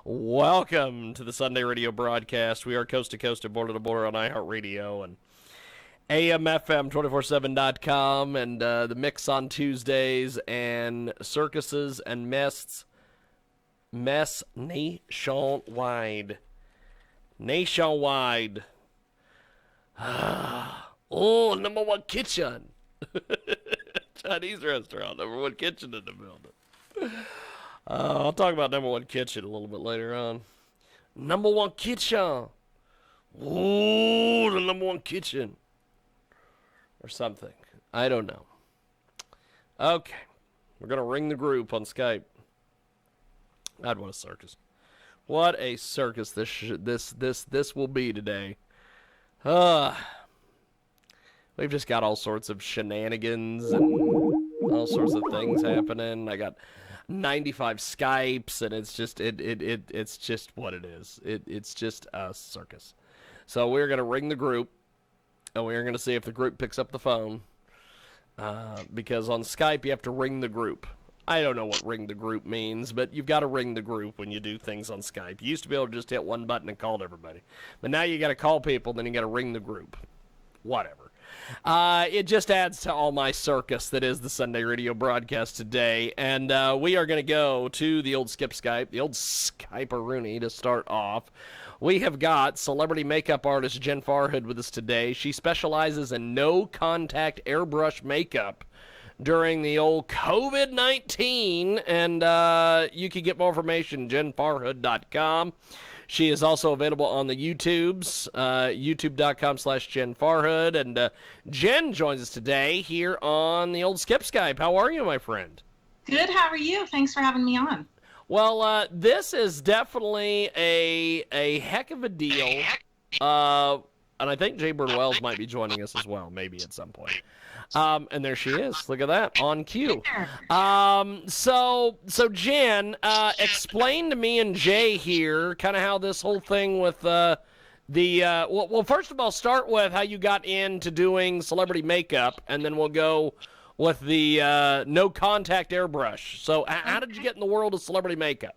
Welcome to the Sunday radio broadcast. We are coast to coast and border to border on iHeartRadio and AMFM247.com and the mix on Tuesdays and circuses and mess nationwide. Oh, number one kitchen. Chinese restaurant, number one kitchen in the building. I'll talk about number one kitchen a little bit later on. Number one kitchen. Ooh, the number one kitchen. Or something. I don't know. Okay. We're going to ring the group on Skype. God, what a circus. What a circus this will be today. We've just got all sorts of shenanigans and all sorts of things happening. I got 95 Skypes, and it's just it's just what it is. It's just a circus. So we're gonna ring the group, and we're gonna see if the group picks up the phone. Because on Skype you have to ring the group. I don't know what ring the group means, but you've got to ring the group when you do things on Skype. You used to be able to just hit one button and call everybody, but now you got to call people, then you got to ring the group. Whatever. It just adds to all my circus that is the Sunday radio broadcast today. And we are going to go to the old Skype, the old Skype-a-rooney to start off. We have got celebrity makeup artist Jen Farhood with us today. She specializes in no-contact airbrush makeup during the old COVID-19. And you can get more information at jenfarhood.com. She is also available on the YouTubes, youtube.com/Jen Farhood. And Jen joins us today here on the old Skype. How are you, my friend? Good. How are you? Thanks for having me on. Well, this is definitely a heck of a deal. And I think Jay Birdwells might be joining us as well, maybe at some point. And there she is. Look at that, on cue. So Jen, explain to me and Jay here kind of how this whole thing with well, first of all, start with how you got into doing celebrity makeup, and then we'll go with the no-contact airbrush. So how did you get in the world of celebrity makeup?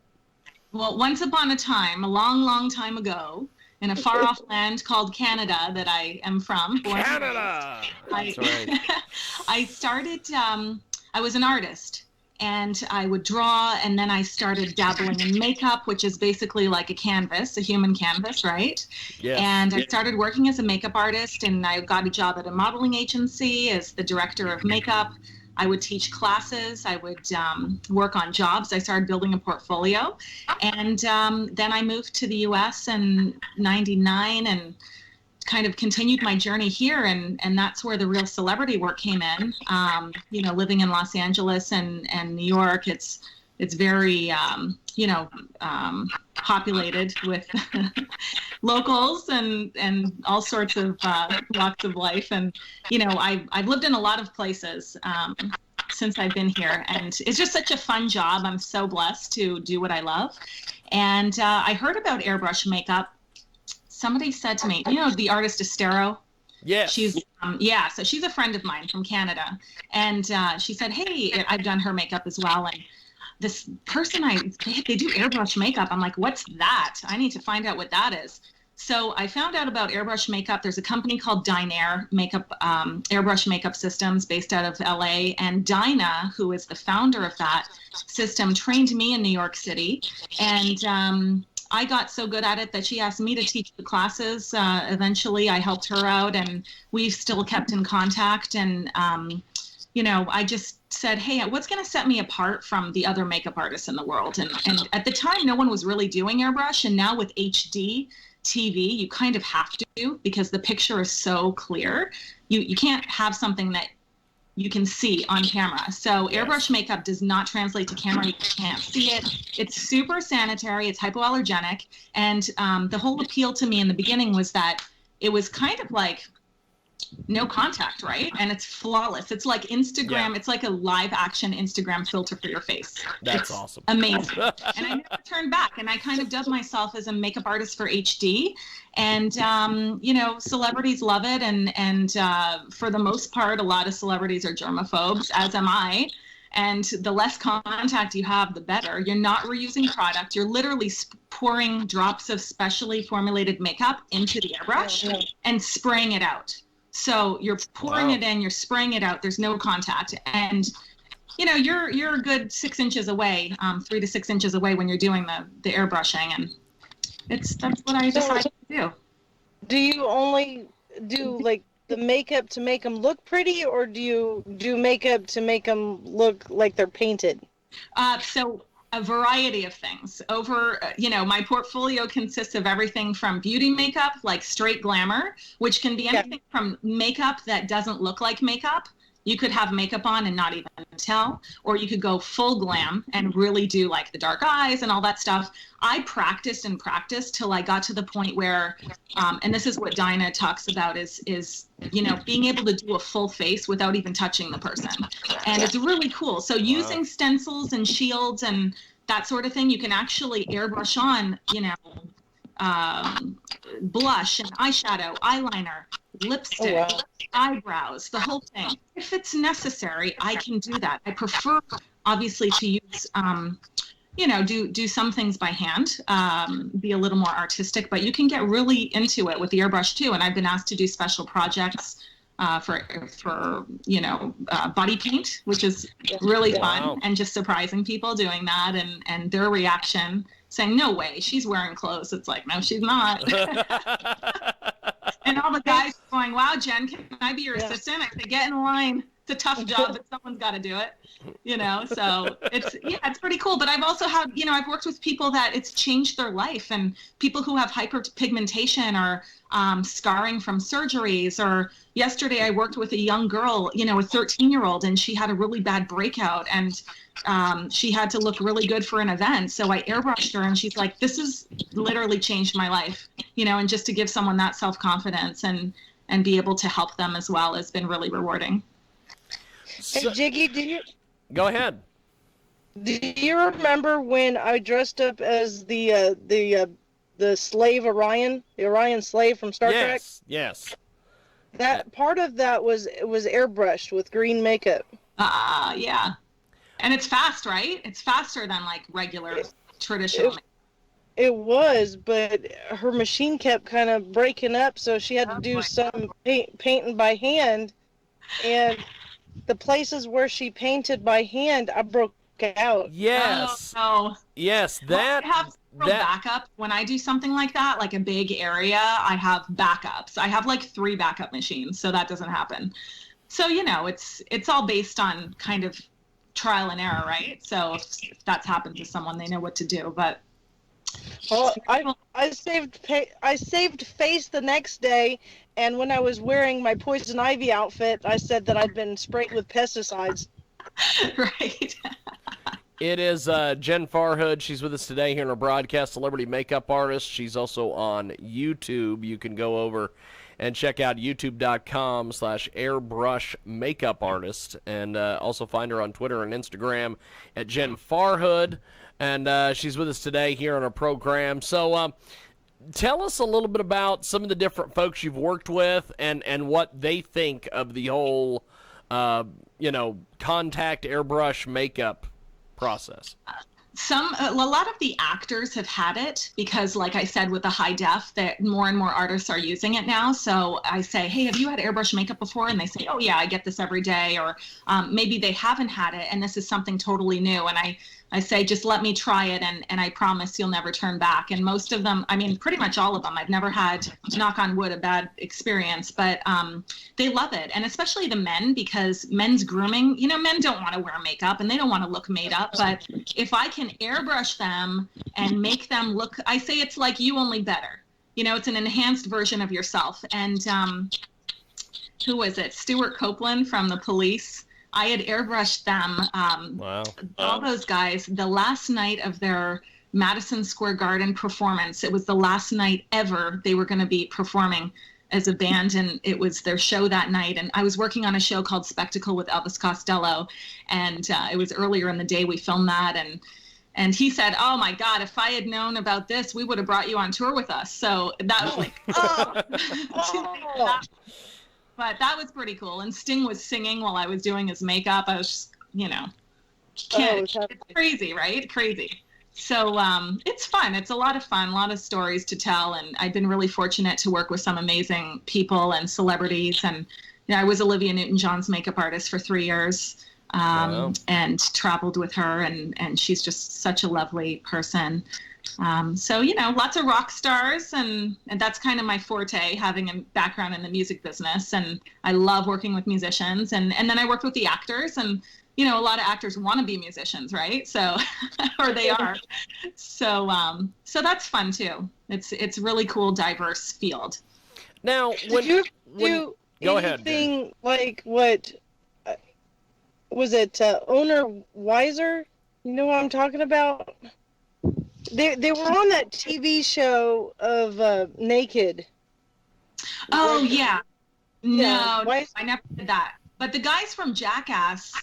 Well, once upon a time, a long, long time ago, in a far-off land called Canada that I am from. Canada! That's right. I started, I was an artist, and I would draw, and then I started dabbling in makeup, which is basically like a canvas, a human canvas, right? Yes. And I started working as a makeup artist, and I got a job at a modeling agency as the director of makeup. I would teach classes. I would work on jobs. I started building a portfolio. And then I moved to the U.S. in '99 and kind of continued my journey here. And that's where the real celebrity work came in. Living in Los Angeles and New York, it's very, populated with locals and all sorts of walks of life. And, I've lived in a lot of places since I've been here. And it's just such a fun job. I'm so blessed to do what I love. And I heard about airbrush makeup. Somebody said to me, the artist Estero? Yeah. So she's a friend of mine from Canada. And she said, hey, I've done her makeup as well. And this person, they do airbrush makeup. I'm like, what's that? I need to find out what that is. So I found out about airbrush makeup. There's a company called DINAIR Airbrush Makeup Systems based out of LA. And Dina, who is the founder of that system, trained me in New York City. And I got so good at it that she asked me to teach the classes. Eventually, I helped her out, and we've still kept in contact. And I just said, hey, what's going to set me apart from the other makeup artists in the world? And at the time, no one was really doing airbrush. And now with HD TV, you kind of have to, because the picture is so clear. You can't have something that you can see on camera. So airbrush makeup does not translate to camera. You can't see it. It's super sanitary. It's hypoallergenic. And the whole appeal to me in the beginning was that it was kind of like no contact, right? And it's flawless. It's like Instagram. Yeah. It's like a live action Instagram filter for your face. That's awesome. Amazing. And I never turned back. And I kind of dubbed myself as a makeup artist for HD. And, celebrities love it. And for the most part, a lot of celebrities are germaphobes, as am I. And the less contact you have, the better. You're not reusing product. You're literally pouring drops of specially formulated makeup into the airbrush and spraying it out. So you're pouring it in, you're spraying it out. There's no contact. And you're a good 6 inches away, 3 to 6 inches away when you're doing the airbrushing, and that's what I decided to do. Do you only do like the makeup to make them look pretty, or do you do makeup to make them look like they're painted? So a variety of things. My portfolio consists of everything from beauty makeup, like straight glamour, which can be anything from makeup that doesn't look like makeup. You could have makeup on and not even tell, or you could go full glam and really do like the dark eyes and all that stuff. I practiced and practiced till I got to the point where, and this is what Dina talks about, is being able to do a full face without even touching the person. And it's really cool. So using stencils and shields and that sort of thing, you can actually airbrush on, blush and eyeshadow, eyeliner, lipstick, eyebrows, the whole thing. If it's necessary, I can do that. I prefer, obviously, to use, do some things by hand, be a little more artistic, but you can get really into it with the airbrush too. And I've been asked to do special projects for body paint, which is really fun, and just surprising people doing that and their reaction, saying, no way, she's wearing clothes. It's like, no, she's not. And all the guys going, wow, Jen, can I be your assistant? I say, get in line. It's a tough job, but someone's got to do it, so it's pretty cool. But I've also had, I've worked with people that it's changed their life, and people who have hyperpigmentation or scarring from surgeries. Or yesterday I worked with a young girl, a 13-year-old, and she had a really bad breakout, and she had to look really good for an event. So I airbrushed her, and she's like, this has literally changed my life, and just to give someone that self-confidence and be able to help them as well has been really rewarding. Hey, Jiggy, go ahead. Do you remember when I dressed up as the slave Orion, the Orion slave from Star Trek? Yes. That part of that was airbrushed with green makeup. Yeah. And it's fast, right? It's faster than like regular traditional. It was, but her machine kept kind of breaking up, so she had to do some painting by hand, and the places where she painted by hand, I broke out. Yes. Oh, no. Yes, I have backup. When I do something like that, like a big area, I have backups. I have like 3 backup machines, so that doesn't happen. So, it's all based on kind of trial and error, right? So if that's happened to someone, they know what to do. But I saved face the next day, and when I was wearing my Poison Ivy outfit, I said that I'd been sprayed with pesticides. Right. It is Jen Farhood. She's with us today here in our broadcast, celebrity makeup artist. She's also on YouTube. You can go over and check out youtube.com/airbrush makeup artist, and also find her on Twitter and Instagram at Jen Farhood. And she's with us today here on our program. So tell us a little bit about some of the different folks you've worked with and what they think of the whole, contact airbrush makeup process. A lot of the actors have had it because, like I said, with the high def, that more and more artists are using it now. So I say, hey, have you had airbrush makeup before? And they say, oh yeah, I get this every day. Or maybe they haven't had it and this is something totally new. And I say, just let me try it, and I promise you'll never turn back. And most of them, pretty much all of them, I've never had, knock on wood, a bad experience, but they love it. And especially the men, because men's grooming, men don't want to wear makeup and they don't want to look made up. But if I can airbrush them and make them look, I say it's like you, only better. It's an enhanced version of yourself. And who was it? Stuart Copeland from The Police. I had airbrushed them, all those guys, the last night of their Madison Square Garden performance. It was the last night ever they were going to be performing as a band, and it was their show that night. And I was working on a show called Spectacle with Elvis Costello, and it was earlier in the day we filmed that. And he said, oh my God, if I had known about this, we would have brought you on tour with us. So that was like, But that was pretty cool. And Sting was singing while I was doing his makeup. I was just, It's crazy, right? Crazy. So it's fun. It's a lot of fun, a lot of stories to tell. And I've been really fortunate to work with some amazing people and celebrities. And I was Olivia Newton-John's makeup artist for 3 years, and traveled with her. And she's just such a lovely person. So, lots of rock stars, and that's kind of my forte, having a background in the music business. And I love working with musicians. And then I worked with the actors, and a lot of actors want to be musicians, right? So, or they are. So that's fun too. It's really cool, diverse field. Now, when you do go ahead, anything like what was it? Owner Wiser? You know what I'm talking about? They were on that TV show of Naked. Oh yeah. Yeah. No, I never did that. But the guys from Jackass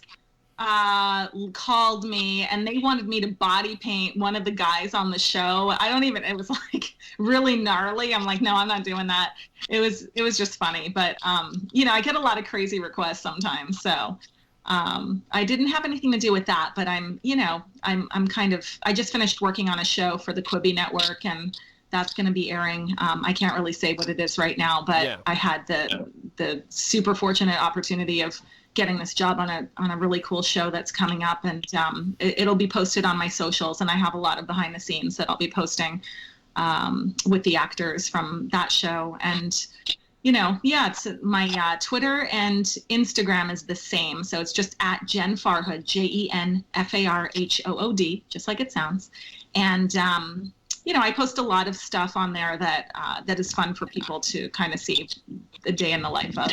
called me, and they wanted me to body paint one of the guys on the show. It was like really gnarly. I'm like, no, I'm not doing that. It was just funny. But I get a lot of crazy requests sometimes. So I didn't have anything to do with that, but I just finished working on a show for the Quibi network, and that's going to be airing. I can't really say what it is right now, but I had the super fortunate opportunity of getting this job on a really cool show that's coming up, and it'll be posted on my socials, and I have a lot of behind the scenes that I'll be posting with the actors from that show. And it's my Twitter and Instagram is the same. So it's just at Jen Farhood, JenFarhood, just like it sounds. And, I post a lot of stuff on there that is fun for people to kind of see the day in the life of.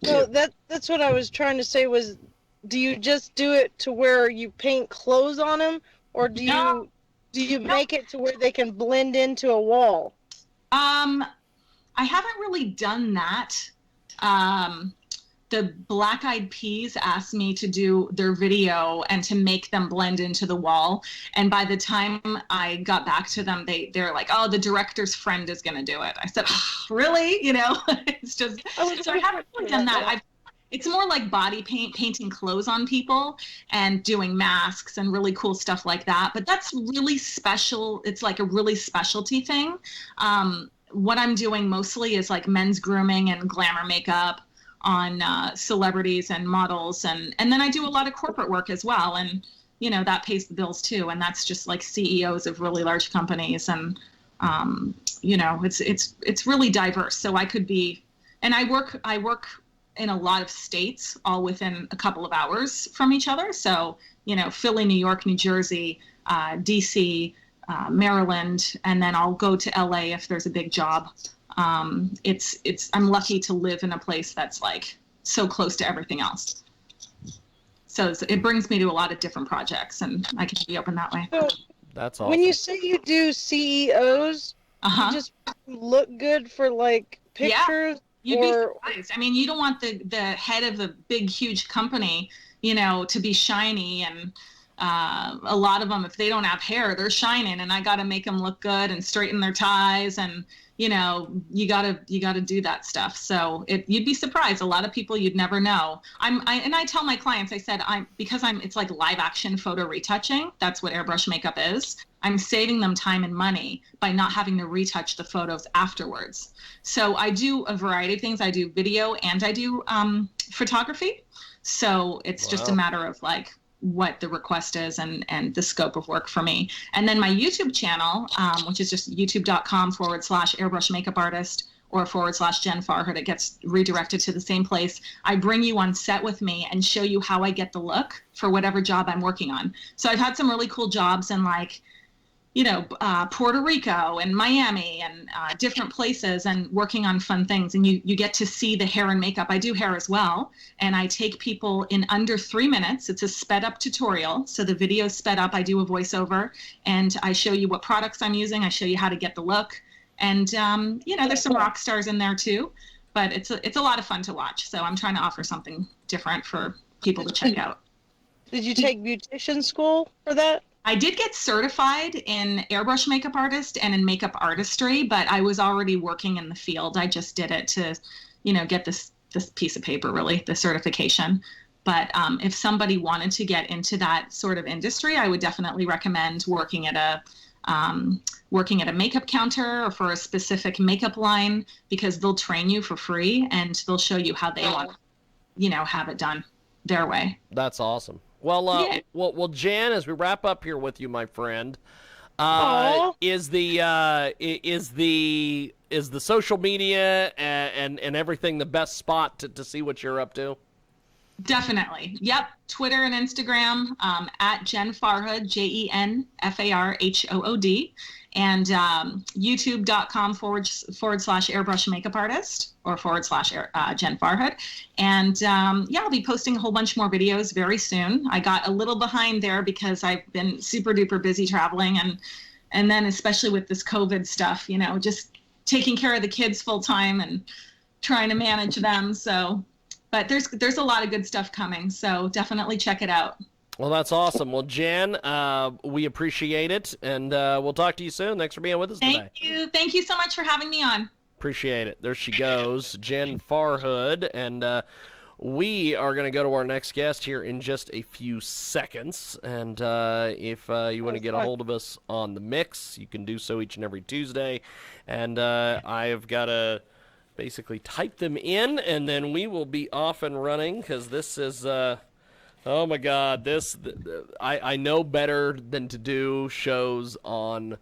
Well, that's what I was trying to say was, do you just do it to where you paint clothes on them, or do you make it to where they can blend into a wall? I haven't really done that. The Black Eyed Peas asked me to do their video and to make them blend into the wall. And by the time I got back to them, they're like, oh, the director's friend is going to do it. I said, oh, really? It's just, so I haven't really done that. It's more like body painting clothes on people and doing masks and really cool stuff like that. But that's really special. It's like a really specialty thing. What I'm doing mostly is like men's grooming and glamour makeup on celebrities and models. And then I do a lot of corporate work as well. And, that pays the bills too. And that's just like CEOs of really large companies. And, it's really diverse. So I could be, and I work in a lot of states, all within a couple of hours from each other. So, Philly, New York, New Jersey, DC, Maryland, and then I'll go to LA if there's a big job. I'm lucky to live in a place that's like so close to everything else. So it brings me to a lot of different projects, and I can be open that way. So that's awesome. When you say you do CEOs, you just look good for like pictures? You'd be surprised. I mean, you don't want the head of a big, huge company, to be shiny, and a lot of them, if they don't have hair, they're shining, and I got to make them look good and straighten their ties, and you got to do that stuff. So you'd be surprised. A lot of people you'd never know. I tell my clients, I said, it's like live action photo retouching. That's what airbrush makeup is. I'm saving them time and money by not having to retouch the photos afterwards. So I do a variety of things. I do video and I do photography. So it's just a matter of like what the request is and the scope of work for me. And then my YouTube channel, which is just youtube.com/airbrush makeup artist or /Jen Farhood, it gets redirected to the same place. I bring you on set with me and show you how I get the look for whatever job I'm working on. So I've had some really cool jobs in like, Puerto Rico and Miami and different places and working on fun things. And you get to see the hair and makeup. I do hair as well. And I take people in under 3 minutes. It's a sped up tutorial. So the video's sped up. I do a voiceover and I show you what products I'm using. I show you how to get the look. And, there's some rock stars in there too. But it's a lot of fun to watch. So I'm trying to offer something different for people to check out. Did you take beautician school for that? I did get certified in airbrush makeup artist and in makeup artistry, but I was already working in the field. I just did it to, get this piece of paper, really, the certification. But if somebody wanted to get into that sort of industry, I would definitely recommend working at a makeup counter or for a specific makeup line, because they'll train you for free and they'll show you how they want, have it done their way. That's awesome. Well, Yeah. well, Jan, as we wrap up here with you, my friend, is the social media and everything the best spot to see what you're up to? Definitely. Yep. Twitter and Instagram, at Jen Farhood, JenFarhood, and youtube.com/airbrush makeup artist, or /Jen Farhood. And I'll be posting a whole bunch more videos very soon. I got a little behind there because I've been super duper busy traveling, and then especially with this COVID stuff, just taking care of the kids full time and trying to manage them. So, but there's a lot of good stuff coming, so definitely check it out. Well, that's awesome. Well, Jen, we appreciate it, and we'll talk to you soon. Thanks for being with us today. Thank you so much for having me on. Appreciate it. There she goes, Jen Farhood, and we are going to go to our next guest here in just a few seconds. And if you want to get a hold of us on the mix, you can do so each and every Tuesday. And I've got to basically type them in, and then we will be off and running, because this is oh my god, I know better than to do shows on